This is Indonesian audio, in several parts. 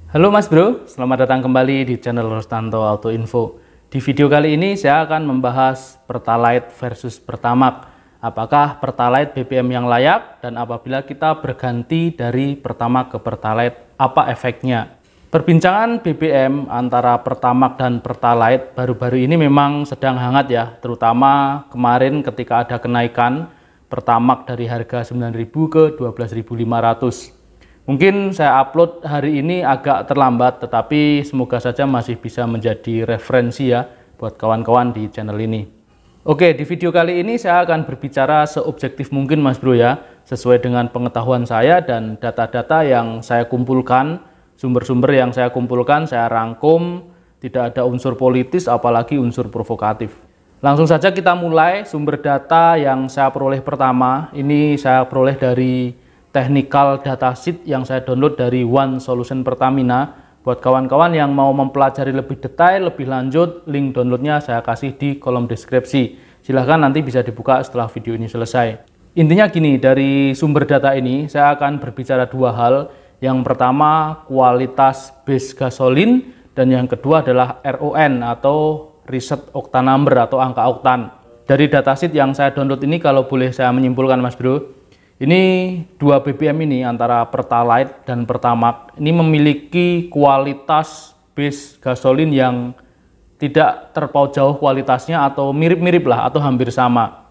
Halo Mas Bro, selamat datang kembali di channel Rostanto Auto Info. Di video kali ini saya akan membahas Pertalite versus Pertamax. Apakah Pertalite BBM yang layak, dan apabila kita berganti dari Pertamax ke Pertalite, apa efeknya? Perbincangan BBM antara Pertamax dan Pertalite baru-baru ini memang sedang hangat ya, terutama kemarin ketika ada kenaikan Pertamax dari harga 9.000 ke 12.500. Mungkin saya upload hari ini agak terlambat, tetapi semoga saja masih bisa menjadi referensi ya buat kawan-kawan di channel ini. Oke, di video kali ini saya akan berbicara seobjektif mungkin Mas Bro ya, sesuai dengan pengetahuan saya dan data-data yang saya kumpulkan, sumber-sumber yang saya kumpulkan, saya rangkum, tidak ada unsur politis apalagi unsur provokatif. Langsung saja kita mulai. Sumber data yang saya peroleh pertama, ini saya peroleh dari technical datasheet yang saya download dari One Solution Pertamina. Buat kawan-kawan yang mau mempelajari lebih detail, lebih lanjut, link downloadnya saya kasih di kolom deskripsi. Silahkan nanti bisa dibuka setelah video ini selesai. Intinya gini, dari sumber data ini saya akan berbicara dua hal. Yang pertama kualitas base gasolin, dan yang kedua adalah RON atau Reset Octane Number atau angka oktan. Dari datasheet yang saya download ini, kalau boleh saya menyimpulkan Mas Bro, ini dua BBM ini antara Pertalite dan Pertamax ini memiliki kualitas base gasolin yang tidak terpaut jauh kualitasnya, atau mirip-mirip lah, atau hampir sama.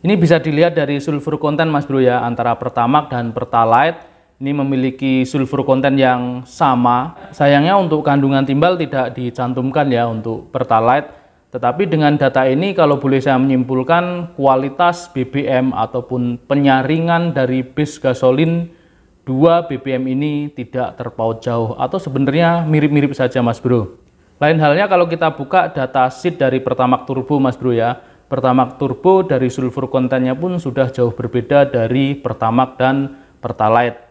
Ini bisa dilihat dari sulfur konten Mas Bro ya, antara Pertamax dan Pertalite ini memiliki sulfur konten yang sama. Sayangnya untuk kandungan timbal tidak dicantumkan ya untuk Pertalite. Tetapi dengan data ini kalau boleh saya menyimpulkan, kualitas BBM ataupun penyaringan dari base gasolin dua BBM ini tidak terpaut jauh, atau sebenarnya mirip-mirip saja Mas Bro. Lain halnya kalau kita buka data sheet dari Pertamax Turbo Mas Bro ya. Pertamax Turbo dari sulfur kontennya pun sudah jauh berbeda dari Pertamax dan Pertalite.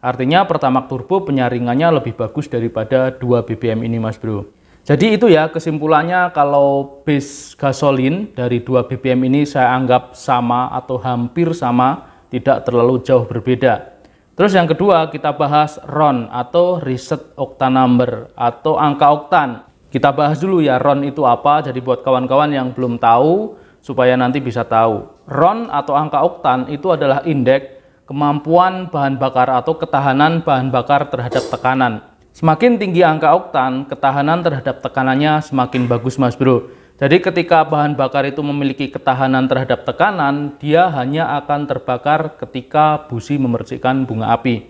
Artinya Pertamax Turbo penyaringannya lebih bagus daripada dua BBM ini Mas Bro. Jadi itu ya kesimpulannya, kalau base gasolin dari dua BBM ini saya anggap sama atau hampir sama, tidak terlalu jauh berbeda. Terus yang kedua kita bahas RON atau Reset Octane Number atau angka oktan. Kita bahas dulu ya RON itu apa, jadi buat kawan-kawan yang belum tahu supaya nanti bisa tahu. RON atau angka oktan itu adalah indeks kemampuan bahan bakar atau ketahanan bahan bakar terhadap tekanan. Semakin tinggi angka oktan, ketahanan terhadap tekanannya semakin bagus Mas Bro. Jadi ketika bahan bakar itu memiliki ketahanan terhadap tekanan, dia hanya akan terbakar ketika busi memercikkan bunga api.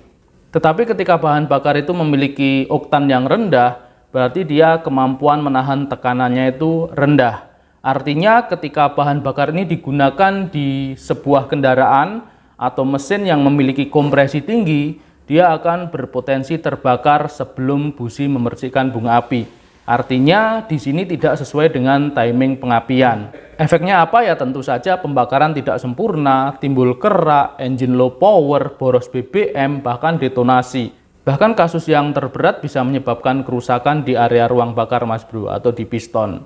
Tetapi ketika bahan bakar itu memiliki oktan yang rendah, berarti dia kemampuan menahan tekanannya itu rendah. Artinya ketika bahan bakar ini digunakan di sebuah kendaraan atau mesin yang memiliki kompresi tinggi, dia akan berpotensi terbakar sebelum busi memercikkan bunga api. Artinya di sini tidak sesuai dengan timing pengapian. Efeknya apa ya? Tentu saja pembakaran tidak sempurna, timbul kerak, engine low power, boros BBM, bahkan detonasi. Bahkan kasus yang terberat bisa menyebabkan kerusakan di area ruang bakar Mas Bro atau di piston.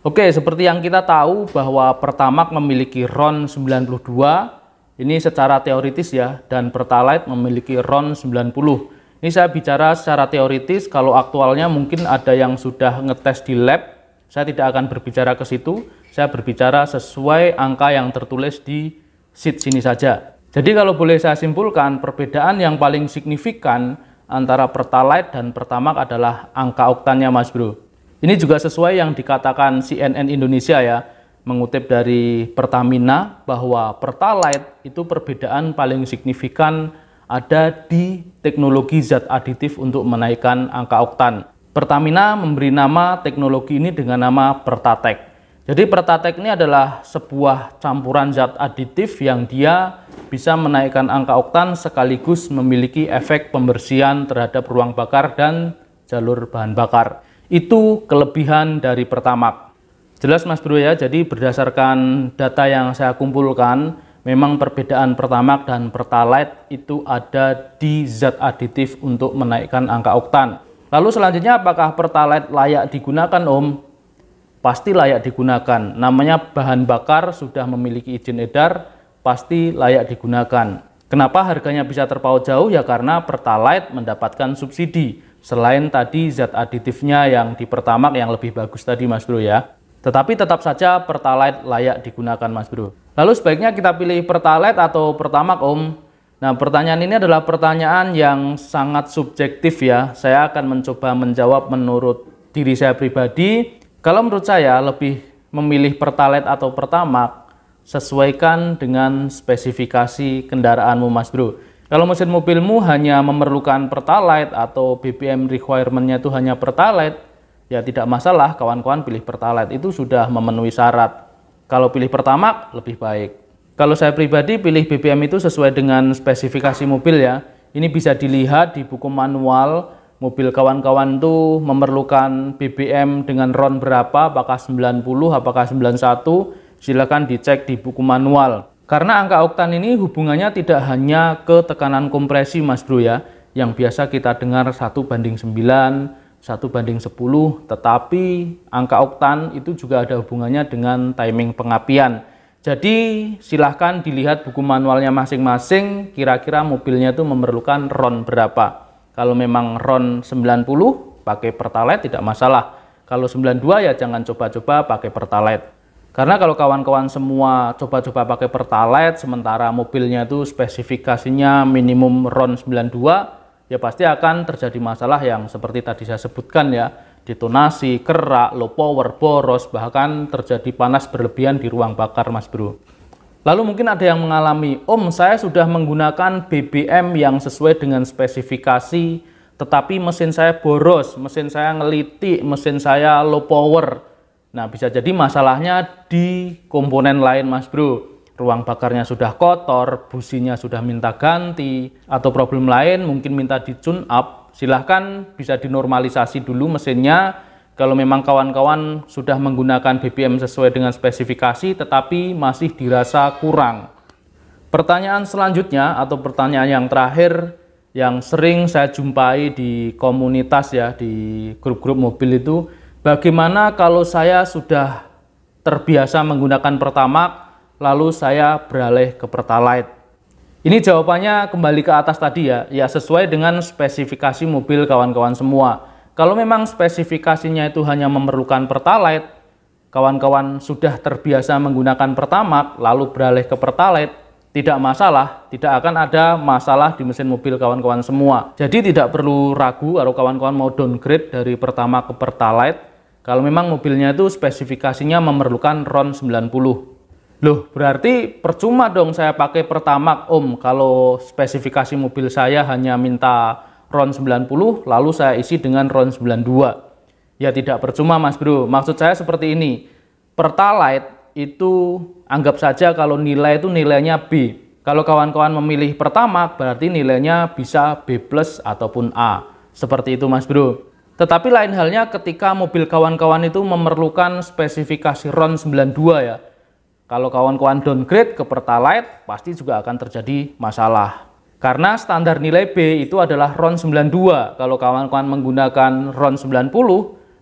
Oke, seperti yang kita tahu bahwa Pertamax memiliki RON 92. Ini secara teoritis ya, dan Pertalite memiliki RON 90. Ini saya bicara secara teoritis, kalau aktualnya mungkin ada yang sudah ngetes di lab. Saya tidak akan berbicara ke situ, saya berbicara sesuai angka yang tertulis di sheet sini saja. Jadi kalau boleh saya simpulkan, perbedaan yang paling signifikan antara Pertalite dan Pertamax adalah angka oktannya Mas Bro. Ini juga sesuai yang dikatakan CNN Indonesia ya, mengutip dari Pertamina, bahwa Pertalite itu perbedaan paling signifikan ada di teknologi zat aditif untuk menaikkan angka oktan. Pertamina memberi nama teknologi ini dengan nama Pertatek. Jadi Pertatek ini adalah sebuah campuran zat aditif yang dia bisa menaikkan angka oktan sekaligus memiliki efek pembersihan terhadap ruang bakar dan jalur bahan bakar. Itu kelebihan dari Pertamax. Jelas Mas Bro ya, jadi berdasarkan data yang saya kumpulkan, memang perbedaan Pertamax dan Pertalite itu ada di zat aditif untuk menaikkan angka oktan. Lalu selanjutnya, apakah Pertalite layak digunakan Om? Pasti layak digunakan, namanya bahan bakar sudah memiliki izin edar, pasti layak digunakan. Kenapa harganya bisa terpaut jauh? Ya karena Pertalite mendapatkan subsidi. Selain tadi zat aditifnya yang di Pertamax yang lebih bagus tadi Mas Bro ya. Tetapi tetap saja Pertalite layak digunakan Mas Bro. Lalu sebaiknya kita pilih Pertalite atau Pertamax Om? Nah, pertanyaan ini adalah pertanyaan yang sangat subjektif ya. Saya akan mencoba menjawab menurut diri saya pribadi. Kalau menurut saya lebih memilih Pertalite atau Pertamax, sesuaikan dengan spesifikasi kendaraanmu Mas Bro. Kalau mesin mobilmu hanya memerlukan Pertalite atau BBM requirement-nya itu hanya Pertalite, ya tidak masalah kawan-kawan pilih Pertalite, itu sudah memenuhi syarat. Kalau pilih Pertamax lebih baik. Kalau saya pribadi pilih BBM itu sesuai dengan spesifikasi mobil ya. Ini bisa dilihat di buku manual mobil kawan-kawan itu memerlukan BBM dengan RON berapa, apakah 90, apakah 91, silakan dicek di buku manual. Karena angka oktan ini hubungannya tidak hanya ke tekanan kompresi Mas Bro ya, yang biasa kita dengar 1:9, 1:10, tetapi angka oktan itu juga ada hubungannya dengan timing pengapian. Jadi silahkan dilihat buku manualnya masing-masing, kira-kira mobilnya itu memerlukan RON berapa. Kalau memang RON 90 pakai Pertalite tidak masalah. Kalau 92 ya jangan coba-coba pakai Pertalite. Karena kalau kawan-kawan semua coba-coba pakai Pertalite sementara mobilnya itu spesifikasinya minimum RON 92, ya pasti akan terjadi masalah yang seperti tadi saya sebutkan ya. Detonasi, kerak, low power, boros, bahkan terjadi panas berlebihan di ruang bakar Mas Bro. Lalu mungkin ada yang mengalami, Om saya sudah menggunakan BBM yang sesuai dengan spesifikasi, tetapi mesin saya boros, mesin saya ngelitik, mesin saya low power. Nah, bisa jadi masalahnya di komponen lain Mas Bro. Ruang bakarnya sudah kotor, businya sudah minta ganti, atau problem lain mungkin minta di tune up. Silahkan bisa dinormalisasi dulu mesinnya. Kalau memang kawan-kawan sudah menggunakan BBM sesuai dengan spesifikasi tetapi masih dirasa kurang. Pertanyaan selanjutnya atau pertanyaan yang terakhir yang sering saya jumpai di komunitas ya, di grup-grup mobil itu, bagaimana kalau saya sudah terbiasa menggunakan Pertamax, lalu saya beralih ke Pertalite? Ini jawabannya kembali ke atas tadi ya, sesuai dengan spesifikasi mobil kawan-kawan semua. Kalau memang spesifikasinya itu hanya memerlukan Pertalite, kawan-kawan sudah terbiasa menggunakan Pertamax, lalu beralih ke Pertalite, tidak masalah, tidak akan ada masalah di mesin mobil kawan-kawan semua. Jadi tidak perlu ragu kalau kawan-kawan mau downgrade dari Pertamax ke Pertalite, kalau memang mobilnya itu spesifikasinya memerlukan RON 90. Loh, berarti percuma dong saya pakai Pertamax Om, kalau spesifikasi mobil saya hanya minta RON 90, lalu saya isi dengan RON 92. Ya tidak percuma Mas Bro, maksud saya seperti ini. Pertalite itu anggap saja kalau nilai itu nilainya B. Kalau kawan-kawan memilih Pertamax berarti nilainya bisa B+ ataupun A. Seperti itu Mas Bro. Tetapi lain halnya ketika mobil kawan-kawan itu memerlukan spesifikasi RON 92 ya. Kalau kawan-kawan downgrade ke Pertalite pasti juga akan terjadi masalah. Karena standar nilai B itu adalah RON 92. Kalau kawan-kawan menggunakan RON 90,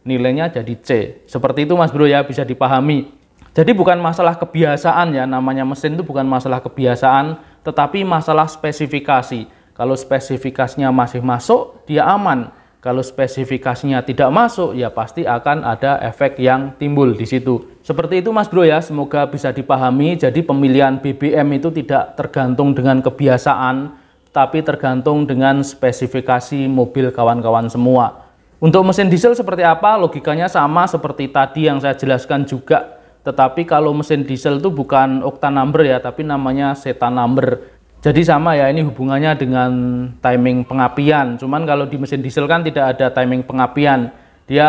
nilainya jadi C. Seperti itu Mas Bro ya, bisa dipahami. Jadi bukan masalah kebiasaan ya, namanya mesin itu bukan masalah kebiasaan, tetapi masalah spesifikasi. Kalau spesifikasinya masih masuk, dia aman. Kalau spesifikasinya tidak masuk, ya pasti akan ada efek yang timbul di situ. Seperti itu Mas Bro ya, semoga bisa dipahami. Jadi pemilihan BBM itu tidak tergantung dengan kebiasaan, tapi tergantung dengan spesifikasi mobil kawan-kawan semua. Untuk mesin diesel seperti apa? Logikanya sama seperti tadi yang saya jelaskan juga. Tetapi kalau mesin diesel itu bukan octane number ya, tapi namanya cetan number. Jadi sama ya, ini hubungannya dengan timing pengapian. Cuman kalau di mesin diesel kan tidak ada timing pengapian. Dia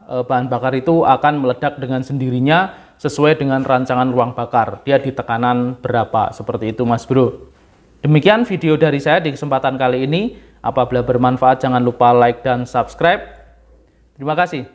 bahan bakar itu akan meledak dengan sendirinya sesuai dengan rancangan ruang bakar. Dia di tekanan berapa, seperti itu Mas Bro. Demikian video dari saya di kesempatan kali ini. Apabila bermanfaat jangan lupa like dan subscribe. Terima kasih.